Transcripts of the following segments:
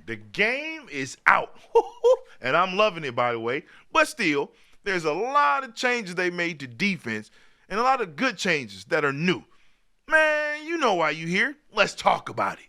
the game is out. And I'm loving it, by the way. But still, there's a lot of changes they made to defense and a lot of good changes that are new. Man, you know why you here. Let's talk about it.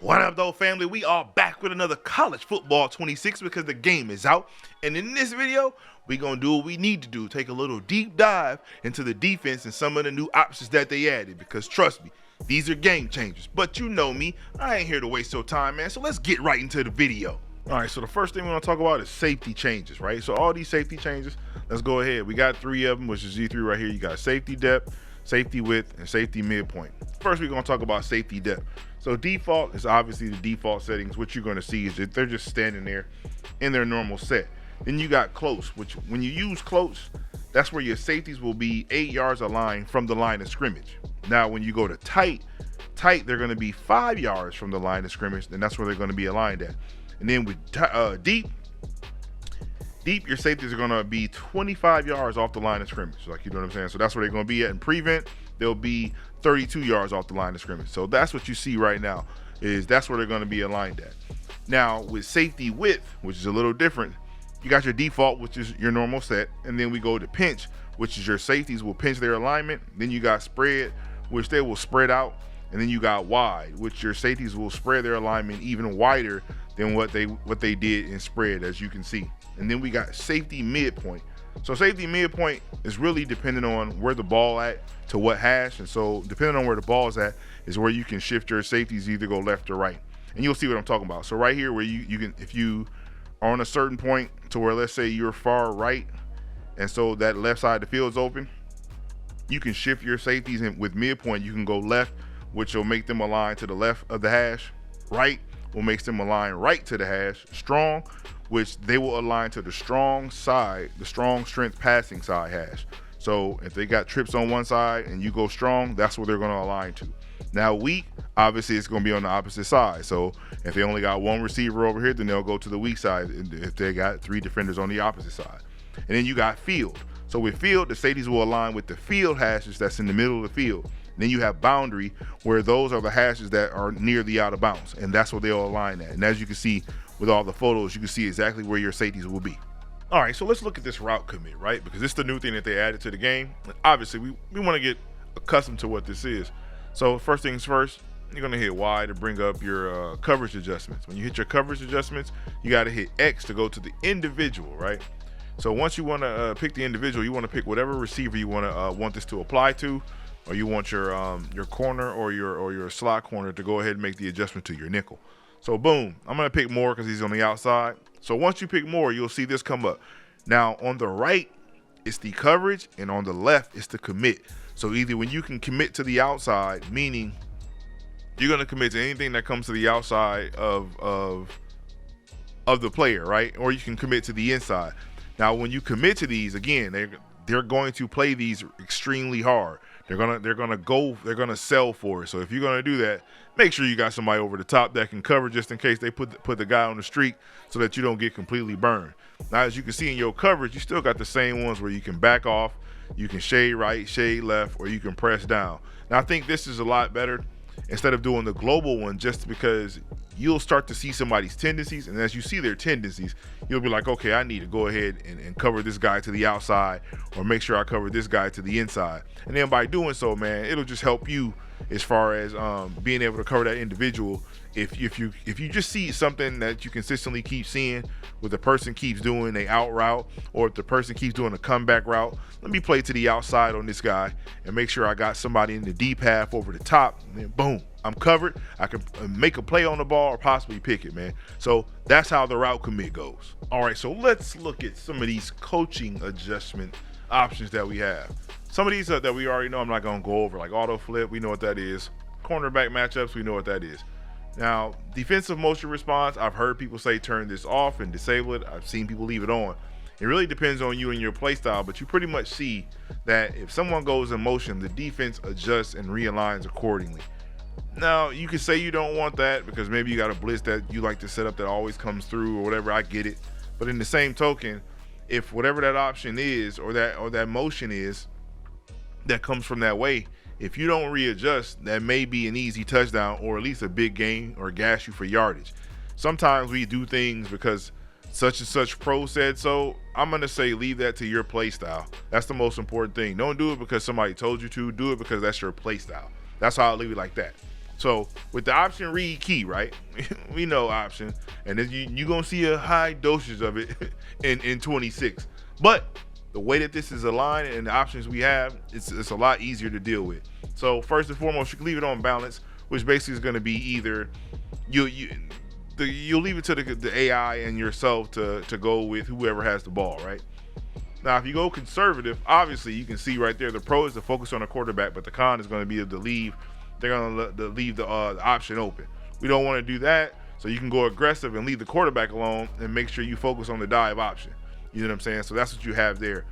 What up, though, family? We are back with another College Football 26 because the game is out. And in this video, we're going to do what we need to do. Take a little deep dive into the defense and some of the new options that they added. Because trust me, these are game changers. But you know me, I ain't here to waste your time, man. So let's get right into the video. All right, so the first thing we're going to talk about is safety changes, right? So all these safety changes, let's go ahead. We got 3 of them, which is Z3 right here. You got safety depth, safety width, and safety midpoint. First, we're going to talk about safety depth. So default is obviously the default settings. What you're going to see is that they're just standing there in their normal set. Then you got close, which when you use close, that's where your safeties will be 8 yards aligned from the line of scrimmage. Now, when you go to tight, they're going to be 5 yards from the line of scrimmage, and that's where they're going to be aligned at. And then with deep, your safeties are going to be 25 yards off the line of scrimmage. Like, you know what I'm saying? So that's where they're going to be at. And prevent, they'll be 32 yards off the line of scrimmage. So that's what you see right now, is that's where they're going to be aligned at. Now, with safety width, which is a little different, you got your default, which is your normal set. And then we go to pinch, which is your safeties will pinch their alignment. Then you got spread, which they will spread out. And then you got wide, which your safeties will spread their alignment even wider than what they did in spread, as you can see. And then we got safety midpoint. So safety midpoint is really dependent on where the ball at to what hash. And so depending on where the ball is at is where you can shift your safeties, either go left or right. And you'll see what I'm talking about. So right here, where you can, if you are on a certain point to where, let's say you're far right, and so that left side of the field is open, you can shift your safeties, and with midpoint, you can go left, which will make them align to the left of the hash. Right will make them align right to the hash. Strong, which they will align to the strong side, the strong strength passing side hash. So if they got trips on one side and you go strong, that's where they're going to align to. Now weak, obviously it's going to be on the opposite side. So if they only got one receiver over here, then they'll go to the weak side if they got 3 defenders on the opposite side. And then you got field. So with field, the safeties will align with the field hashes that's in the middle of the field. Then you have boundary, where those are the hashes that are near the out of bounds, and that's where they'll align at. And as you can see with all the photos, you can see exactly where your safeties will be. All right, so let's look at this route commit, right? Because it's the new thing that they added to the game. And obviously, we want to get accustomed to what this is. So first things first, you're going to hit Y to bring up your coverage adjustments. When you hit your coverage adjustments, you got to hit X to go to the individual, right? So once you want to pick the individual, you want to pick whatever receiver you want this to apply to. Or you want your corner or your slot corner to go ahead and make the adjustment to your nickel. So boom, I'm gonna pick more because he's on the outside. So once you pick more, you'll see this come up. Now on the right, it's the coverage, and on the left, it's the commit. So either when you can commit to the outside, meaning you're gonna commit to anything that comes to the outside of the player, right? Or you can commit to the inside. Now when you commit to these, again, they're going to play these extremely hard. They're gonna sell for it. So if you're gonna do that, make sure you got somebody over the top that can cover, just in case they put the guy on the streak, so that you don't get completely burned. Now, as you can see in your coverage, you still got the same ones where you can back off, you can shade right, shade left, or you can press down. Now I think this is a lot better instead of doing the global one, just because you'll start to see somebody's tendencies, and as you see their tendencies, you'll be like, okay, I need to go ahead and cover this guy to the outside, or make sure I cover this guy to the inside. And then by doing so, man, it'll just help you as far as being able to cover that individual. If you just see something that you consistently keep seeing, where the person keeps doing a out route, or if the person keeps doing a comeback route, let me play to the outside on this guy and make sure I got somebody in the deep half over the top, and then boom, I'm covered. I can make a play on the ball or possibly pick it, man. So that's how the route commit goes. All right, so let's look at some of these coaching adjustment options that we have. Some of these that we already know, I'm not going to go over, like auto flip, we know what that is. Cornerback matchups, we know what that is. Now, defensive motion response, I've heard people say turn this off and disable it. I've seen people leave it on. It really depends on you and your play style, but you pretty much see that if someone goes in motion, the defense adjusts and realigns accordingly. Now, you can say you don't want that because maybe you got a blitz that you like to set up that always comes through or whatever. I get it. But in the same token, if whatever that option is or that motion is, that comes from that way, if you don't readjust, that may be an easy touchdown or at least a big gain or gas you for yardage. Sometimes we do things because such and such pro said so. I'm going to say leave that to your play style. That's the most important thing. Don't do it because somebody told you to. Do it because that's your play style. That's how I'll leave it like that. So with the option read key, right? We know option. And then you're going to see a high dosage of it in 26. But the way that this is aligned and the options we have, it's a lot easier to deal with. So first and foremost, you can leave it on balance, which basically is going to be either you'll leave it to the AI and yourself to go with whoever has the ball, right? Now, if you go conservative, obviously you can see right there the pro is to focus on the quarterback, but the con is going to be able to leave. They're going to leave the option open. We don't want to do that, so you can go aggressive and leave the quarterback alone and make sure you focus on the dive option. You know what I'm saying? So that's what you have there.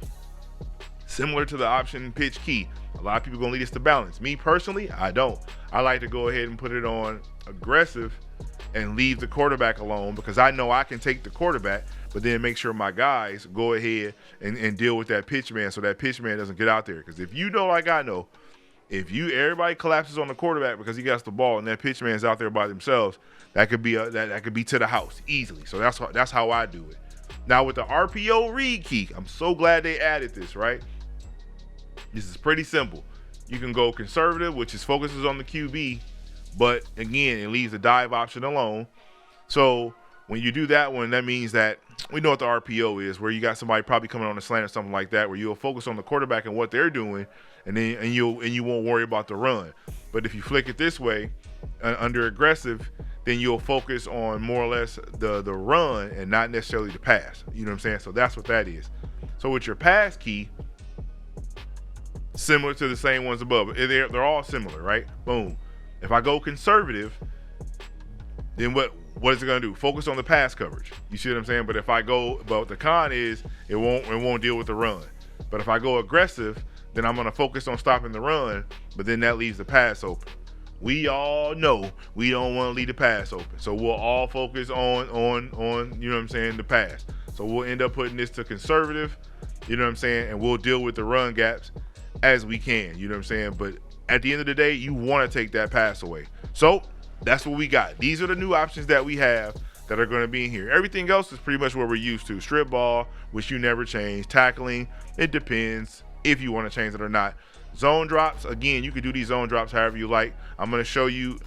Similar to the option pitch key. A lot of people gonna lead us to balance. Me personally, I don't. I like to go ahead and put it on aggressive and leave the quarterback alone because I know I can take the quarterback, but then make sure my guys go ahead and deal with that pitch man so that pitch man doesn't get out there. Because if you know, like I know, if everybody collapses on the quarterback because he gets the ball and that pitch man's out there by themselves, that could be that could be to the house easily. So that's how I do it. Now with the RPO read key, I'm so glad they added this, right? This is pretty simple. You can go conservative, which is focuses on the QB, but again, it leaves the dive option alone. So when you do that one, that means that we know what the RPO is, where you got somebody probably coming on a slant or something like that, where you'll focus on the quarterback and what they're doing, and you won't worry about the run. But if you flick it this way, under aggressive, then you'll focus on more or less the run and not necessarily the pass. You know what I'm saying? So that's what that is. So with your pass key, similar to the same ones above, they're all similar, right? Boom. If I go conservative, then what is it gonna do? Focus on the pass coverage. You see what I'm saying? But the con is it won't deal with the run. But if I go aggressive, then I'm gonna focus on stopping the run, but then that leaves the pass open. We all know we don't want to leave the pass open. So we'll all focus on you know what I'm saying, the pass. So we'll end up putting this to conservative, you know what I'm saying, and we'll deal with the run gaps as we can, you know what I'm saying? But at the end of the day, you want to take that pass away. So that's what we got. These are the new options that we have that are going to be in here. Everything else is pretty much what we're used to. Strip ball, which you never change. Tackling, it depends if you want to change it or not. Zone drops, again, you can do these zone drops however you like. I'm going to show you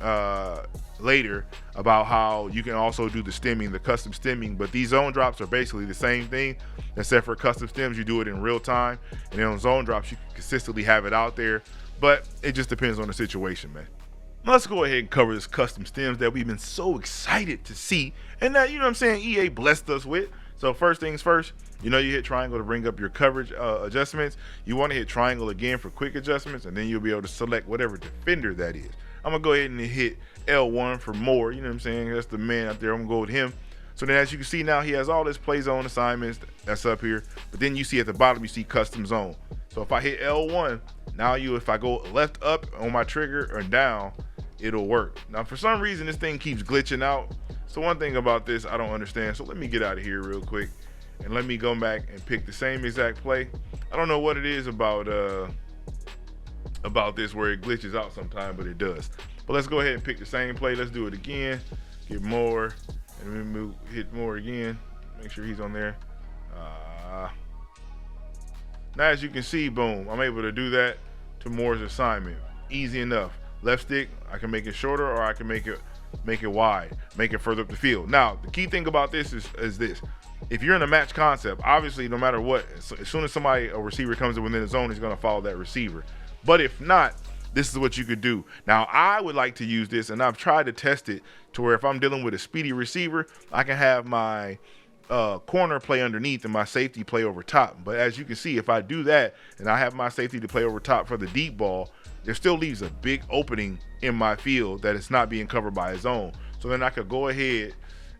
later about how you can also do the stemming, the custom stemming, but these zone drops are basically the same thing, except for custom stems, you do it in real time, and then on zone drops, you can consistently have it out there, but it just depends on the situation, man. Let's go ahead and cover this custom stems that we've been so excited to see, and that, you know what I'm saying, EA blessed us with. So first things first, you hit triangle to bring up your coverage adjustments. You want to hit triangle again for quick adjustments, and then you'll be able to select whatever defender that is. I'm going to go ahead and hit L1 for more, you know what I'm saying? That's the man out there. I'm going to go with him. So then as you can see now, he has all his play zone assignments that's up here. But then you see at the bottom, you see custom zone. So if I hit L1, now if I go left up on my trigger or down, it'll work. Now for some reason, this thing keeps glitching out. So one thing about this, I don't understand. So let me get out of here real quick. And let me go back and pick the same exact play. I don't know what it is about this where it glitches out sometime, but it does. But let's go ahead and pick the same play. Let's do it again. Get more, and then hit more again. Make sure he's on there. Now as you can see, boom, I'm able to do that to Moore's assignment. Easy enough. Left stick, I can make it shorter, or I can make it wide, make it further up the field. Now the key thing about this is this. If you're in a match concept, obviously no matter what, as soon as a receiver comes in within the zone, he's going to follow that receiver. But if not, this is what you could do. Now I would like to use this, and I've tried to test it to where if I'm dealing with a speedy receiver, I can have my corner play underneath and my safety play over top. But as you can see, if I do that and I have my safety to play over top for the deep ball, there still leaves a big opening in my field that it's not being covered by his zone. So then I could go ahead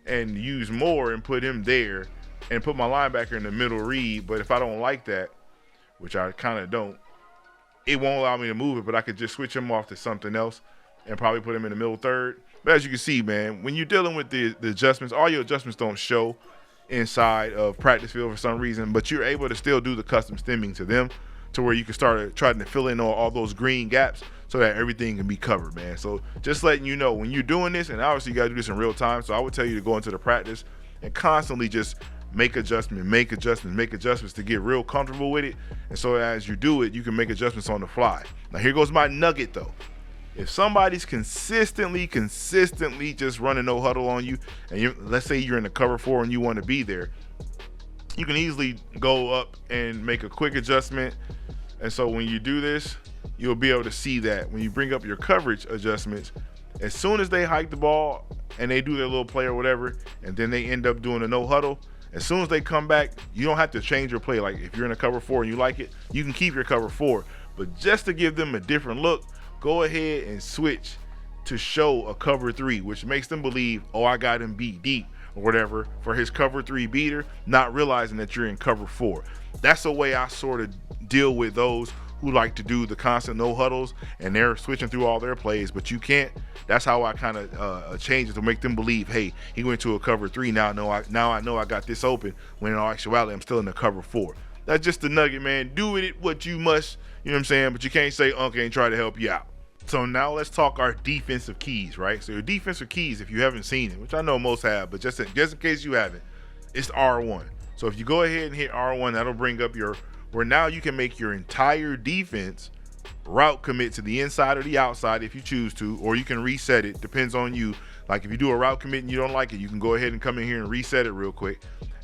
and use more and put him there and put my linebacker in the middle read. But if I don't like that, which I kind of don't, it won't allow me to move it, but I could just switch him off to something else and probably put him in the middle third. But as you can see, man, when you're dealing with the adjustments, all your adjustments don't show inside of practice field for some reason, but you're able to still do the custom stemming to them. to where you can start trying to fill in all those green gaps so that everything can be covered, man. So just letting you know when you're doing this, and obviously you got to do this in real time. So I would tell you to go into the practice and constantly just make adjustments to get real comfortable with it. And so as you do it, you can make adjustments on the fly. Now here goes my nugget though. If somebody's consistently just running no huddle on you, and let's say you're in the cover 4 and you want to be there, you can easily go up and make a quick adjustment. And so when you do this, you'll be able to see that when you bring up your coverage adjustments, as soon as they hike the ball and they do their little play or whatever, and then they end up doing a no huddle, as soon as they come back, you don't have to change your play. Like if you're in a cover 4 and you like it, you can keep your cover 4. But just to give them a different look, go ahead and switch to show a cover 3, which makes them believe, oh, I got him beat deep or whatever for his cover 3 beater, not realizing that you're in cover 4. That's the way I sort of deal with those who like to do the constant no huddles and they're switching through all their plays, but you can't. That's how I kind of change it to make them believe, hey, he went to a cover 3. Now I know I got this open, when in actuality I'm still in the cover 4. That's just the nugget, man. Do with it what you must, you know what I'm saying? But you can't say Unc ain't try to help you out. So now let's talk our defensive keys, right? So your defensive keys, if you haven't seen it, which I know most have, but just in case you haven't, it's R1. So if you go ahead and hit R1, that'll bring up where now you can make your entire defense route commit to the inside or the outside if you choose to, or you can reset it. Depends on you. Like if you do a route commit and you don't like it, you can go ahead and come in here and reset it real quick.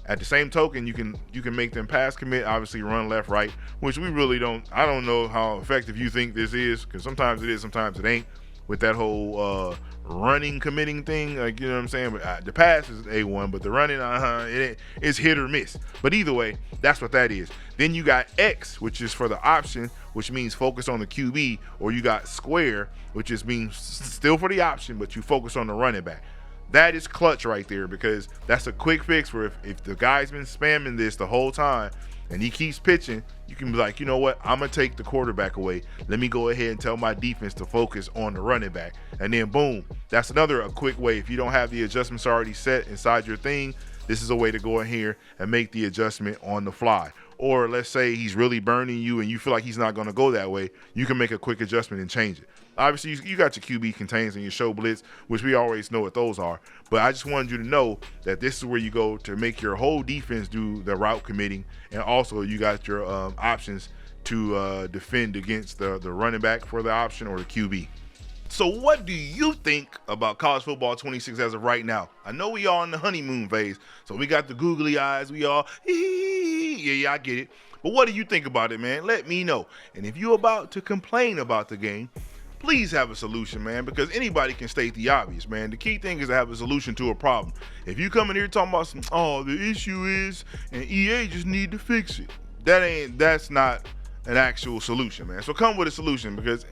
At the same token, you can make them pass commit, obviously run left, right, which we really I don't know how effective you think this is, because sometimes it is, sometimes it ain't, with that whole running committing thing, like, you know what I'm saying? But the pass is A1, but the running, it's hit or miss. But either way, that's what that is. Then you got X, which is for the option, which means focus on the QB, or you got square, which just means still for the option, but you focus on the running back. That is clutch right there, because that's a quick fix for if the guy's been spamming this the whole time and he keeps pitching, you can be like, you know what, I'm going to take the quarterback away. Let me go ahead and tell my defense to focus on the running back. And then boom, that's a quick way. If you don't have the adjustments already set inside your thing, this is a way to go in here and make the adjustment on the fly. Or let's say he's really burning you and you feel like he's not going to go that way, you can make a quick adjustment and change it. Obviously, you got your QB contains and your show blitz, which we always know what those are. But I just wanted you to know that this is where you go to make your whole defense do the route committing. And also, you got your options to defend against the running back for the option or the QB. So what do you think about college football 26 as of right now? I know we all in the honeymoon phase, so we got the googly eyes. We all, yeah, I get it. But what do you think about it, man? Let me know. And if you're about to complain about the game, please have a solution, man, because anybody can state the obvious, man. The key thing is to have a solution to a problem. If you come in here talking about the issue is, and EA just need to fix it, that's not an actual solution, man. So come with a solution, because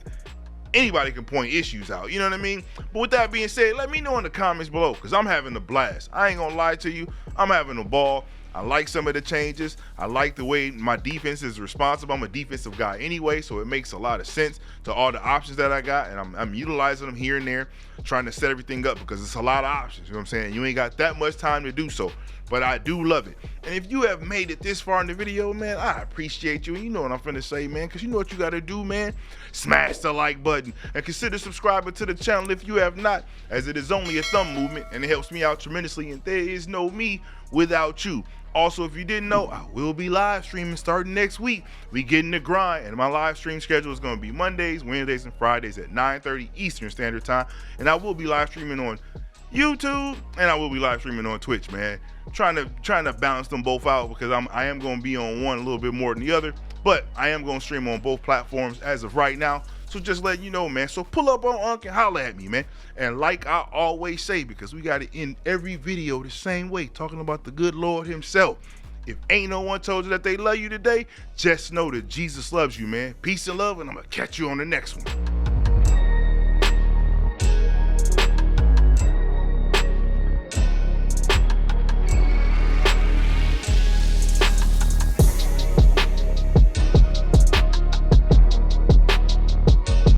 anybody can point issues out, you know what I mean? But with that being said, let me know in the comments below, because I'm having a blast. I ain't gonna lie to you, I'm having a ball. I like some of the changes. I like the way my defense is responsible. I'm a defensive guy anyway, so it makes a lot of sense to all the options that I got, and I'm utilizing them here and there, trying to set everything up, because it's a lot of options, you know what I'm saying? You ain't got that much time to do so, but I do love it. And if you have made it this far in the video, man, I appreciate you. And you know what I'm finna say, man, because you know what you gotta do, man. Smash the like button and consider subscribing to the channel if you have not, as it is only a thumb movement and it helps me out tremendously, and there is no me without you. Also, if you didn't know, I will be live streaming starting next week. We getting the grind, and my live stream schedule is going to be Mondays, Wednesdays, and Fridays at 9:30 Eastern Standard Time. And I will be live streaming on YouTube, and I will be live streaming on Twitch, man. Trying to balance them both out, because I am going to be on one a little bit more than the other, but I am going to stream on both platforms as of right now. So just letting you know, man. So pull up on Unc and holler at me, man. And like I always say, because we got to end every video the same way, talking about the good Lord himself. If ain't no one told you that they love you today, just know that Jesus loves you, man. Peace and love, and I'm going to catch you on the next one.